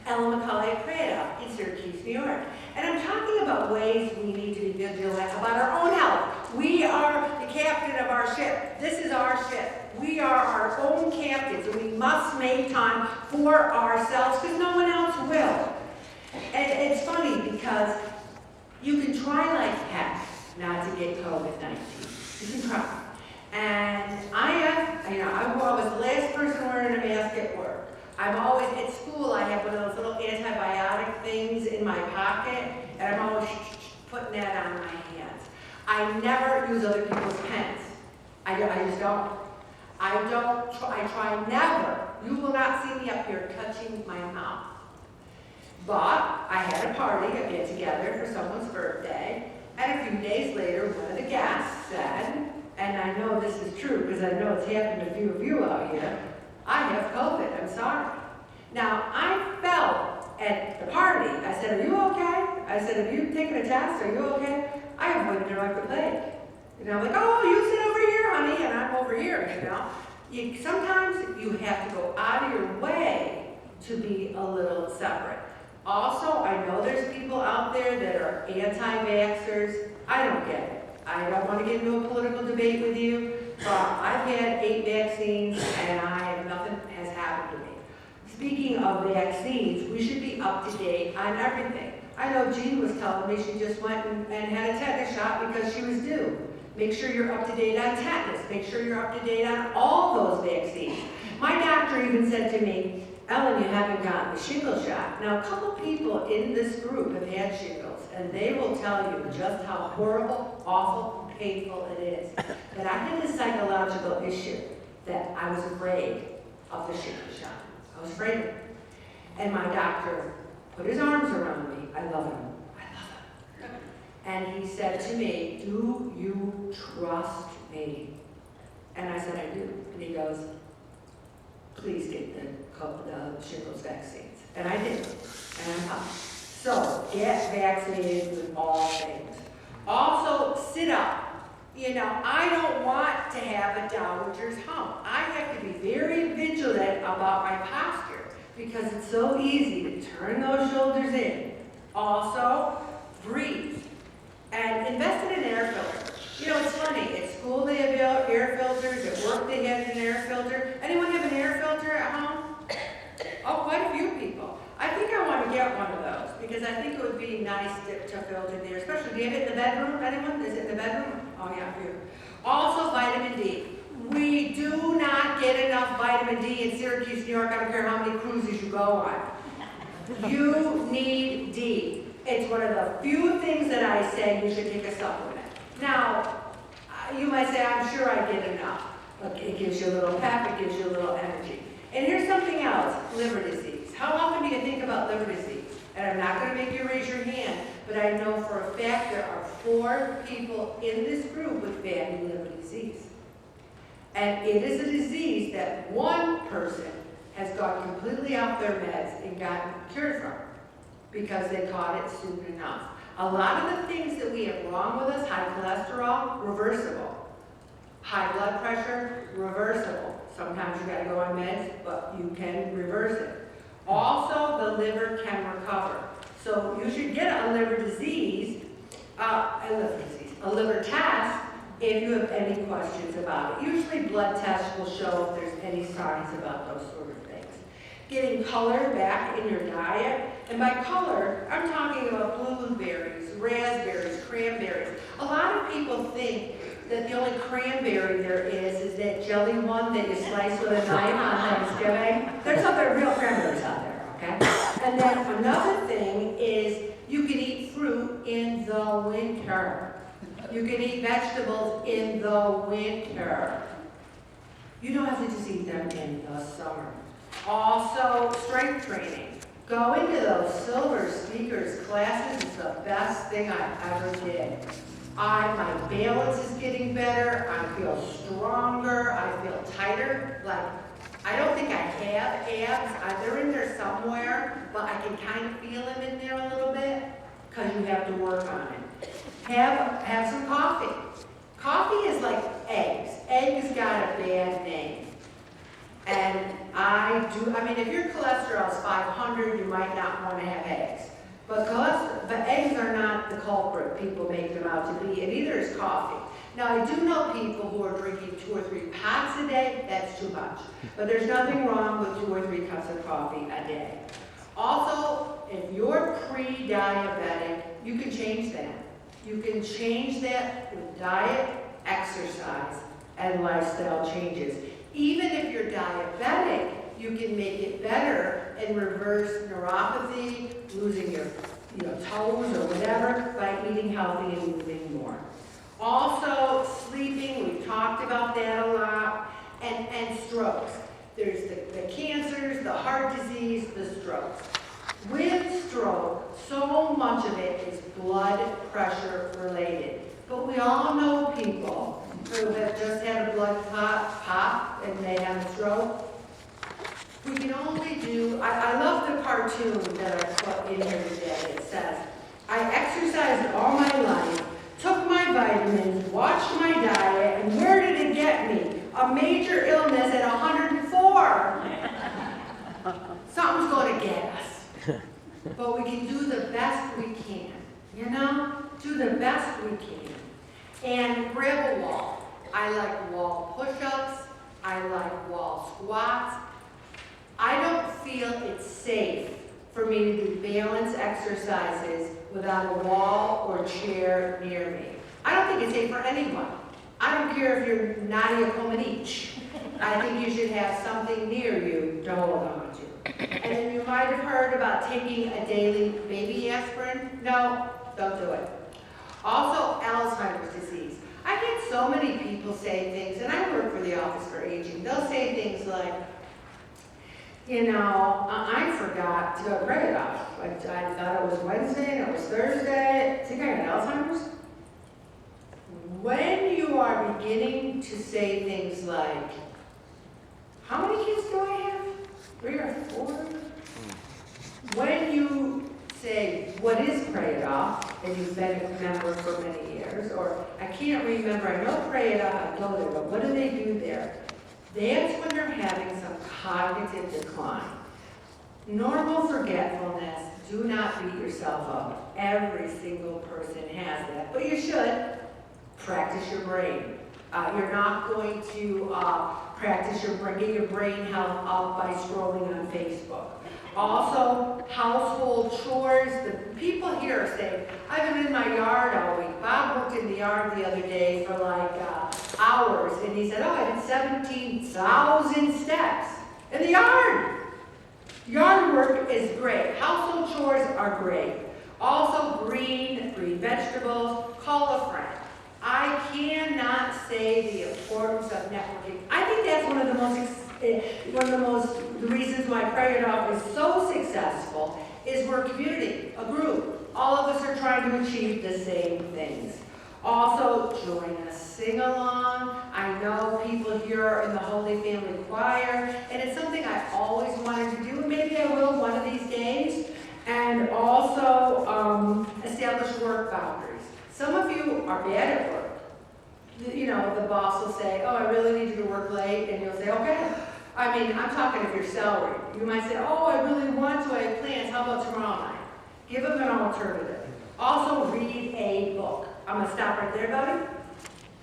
McCauley in Syracuse, New York. And I'm talking about ways we need to be vigilant about our own health. We are the captain of our ship. This is our ship. We are our own captains, and we must make time for ourselves because no one else will. And it's funny because you can try like heck not to get COVID-19. You can try. And I was the last person wearing a mask at work. I'm always, at school, I have one of those little antibiotic things in my pocket, and I'm always putting that on my hands. I never use other people's pens. I just don't. I try never. You will not see me up here touching my mouth. But I had a party, a get-together for someone's birthday, and a few days later, one of the guests said, and I know this is true because I know it's happened to a few of you out here, I have COVID, I'm sorry. Now, I felt at the party, I said, are you okay? I said, have you taken a test? Are you okay? I avoided it like the plague. You know, like, oh, you sit over here, honey, and I'm over here, you know. Sometimes you have to go out of your way to be a little separate. Also, I know there's people out there that are anti-vaxxers. I don't get it. I don't want to get into a political debate with you, but I've had 8 vaccines and nothing has happened to me. Speaking of vaccines, we should be up to date on everything. I know Jean was telling me she just went and had a tetanus shot because she was due. Make sure you're up to date on tetanus. Make sure you're up to date on all those vaccines. My doctor even said to me, Ellen, you haven't gotten the shingle shot. Now, a couple people in this group have had shingles, and they will tell you just how horrible, awful, painful it is. But I had this psychological issue that I was afraid of the shingle shot. I was afraid of it. And my doctor put his arms around me. I love him. I love him. And he said to me, do you trust me? And I said, I do. And he goes, please get the shingles vaccines. And I did. And I'm fine. So get vaccinated with all things. Also, sit up. You know, I don't want to have a dowager's hump. I have to be very vigilant about my posture because it's so easy to turn those shoulders in. Also, breathe. And invest in an air filter. You know, it's funny. At school they have air filters. At work they have an air filter. Anyone have an air filter at home? Oh, quite a few people. I think I want to get one of those because I think it would be nice to filter there, especially, do you have it in the bedroom? Anyone? Is it in the bedroom? Oh, yeah, you. Also, vitamin D. We do not get enough vitamin D in Syracuse, New York. I don't care how many cruises you go on. You need D. It's one of the few things that I say you should take a supplement. Now, you might say, I'm sure I get enough. Okay, it gives you a little pep, it gives you a little energy. And here's something else, liver disease. How often do you think about liver disease? And I'm not going to make you raise your hand, but I know for a fact there are 4 people in this group with fatty liver disease. And it is a disease that one person has gone completely off their meds and gotten cured from because they caught it soon enough. A lot of the things that we have wrong with us, high cholesterol, reversible. High blood pressure, reversible. Sometimes you gotta go on meds, but you can reverse it. Also, the liver can recover. So you should get a liver test if you have any questions about it. Usually blood tests will show if there's any signs about those sort of things. Getting color back in your diet. And by color, I'm talking about blueberries, raspberries, cranberries. A lot of people think that the only cranberry there is that jelly one that you slice with a knife on Thanksgiving. There's other real cranberries out there, okay? And then another thing is you can eat fruit in the winter. You can eat vegetables in the winter. You don't have to just eat them in the summer. Also, strength training. Going to those Silver Speakers classes is the best thing I ever did. My balance is getting better, I feel stronger, I feel tighter. Like, I don't think I have abs. They're in there somewhere, but I can kind of feel them in there a little bit because you have to work on it. Have some coffee. Coffee is like eggs. Eggs got a bad name. And if your cholesterol is 500, you might not want to have eggs. But eggs are not the culprit people make them out to be, and neither is coffee. Now, I do know people who are drinking 2 or 3 pots a day. That's too much. But there's nothing wrong with 2 or 3 cups of coffee a day. Also, if you're pre-diabetic, you can change that. You can change that with diet, exercise, and lifestyle changes. Even if you're diabetic, you can make it better and reverse neuropathy, losing your toes or whatever, by eating healthy and moving more. Also, sleeping, we've talked about that a lot, and strokes. There's the cancers, the heart disease, the strokes. With stroke, so much of it is blood pressure related. But we all know people who have just had a blood pop and they have a stroke. We can only do, I love the cartoon that I put in here today. It says, I exercised all my life, took my vitamins, watched my diet, and where did it get me? A major illness at 104. Something's going to get us. But we can do the best we can, do the best we can. And grab a wall. I like wall push-ups. I like wall squats. I don't feel it's safe for me to do balance exercises without a wall or chair near me. I don't think it's safe for anyone. I don't care if you're Nadia Comaneci. I think you should have something near you to hold on to. And then you might have heard about taking a daily baby aspirin. No, don't do it. Also, Alzheimer's disease. I get so many people say things, and I work for the Office for Aging. They'll say things like, I forgot to write it off. I thought it was Wednesday and it was Thursday. I think I got Alzheimer's. When you are beginning to say things like, how many kids do I have? 3 or 4? When you say, what is Pray It Off, and you've been a member for many years, or I can't remember, I know Pray It Off, I go there, but what do they do there? That's when you're having some cognitive decline. Normal forgetfulness, do not beat yourself up. Every single person has that, but you should practice your brain. You're not going to practice your brain, get your brain health up by scrolling on Facebook. Also, household chores. The people here are saying, I've been in my yard all week. Bob worked in the yard the other day for like hours, and he said, I did 17,000 steps in the yard. Yard work is great. Household chores are great. Also, green vegetables. Call a friend. I cannot say the importance of networking. I think that's one of the reasons why Pray It Off is so successful is we're a community, a group. All of us are trying to achieve the same things. Also, join us, sing along. I know people here are in the Holy Family Choir, and it's something I always wanted to do, and maybe I will one of these days. And also, establish work boundaries. Some of you are bad at work. The boss will say, I really need you to work late, and you'll say, okay. I'm talking of your salary. You might say, I really want to, I have plans, how about tomorrow night? Give them an alternative. Also, read a book. I'm going to stop right there, buddy.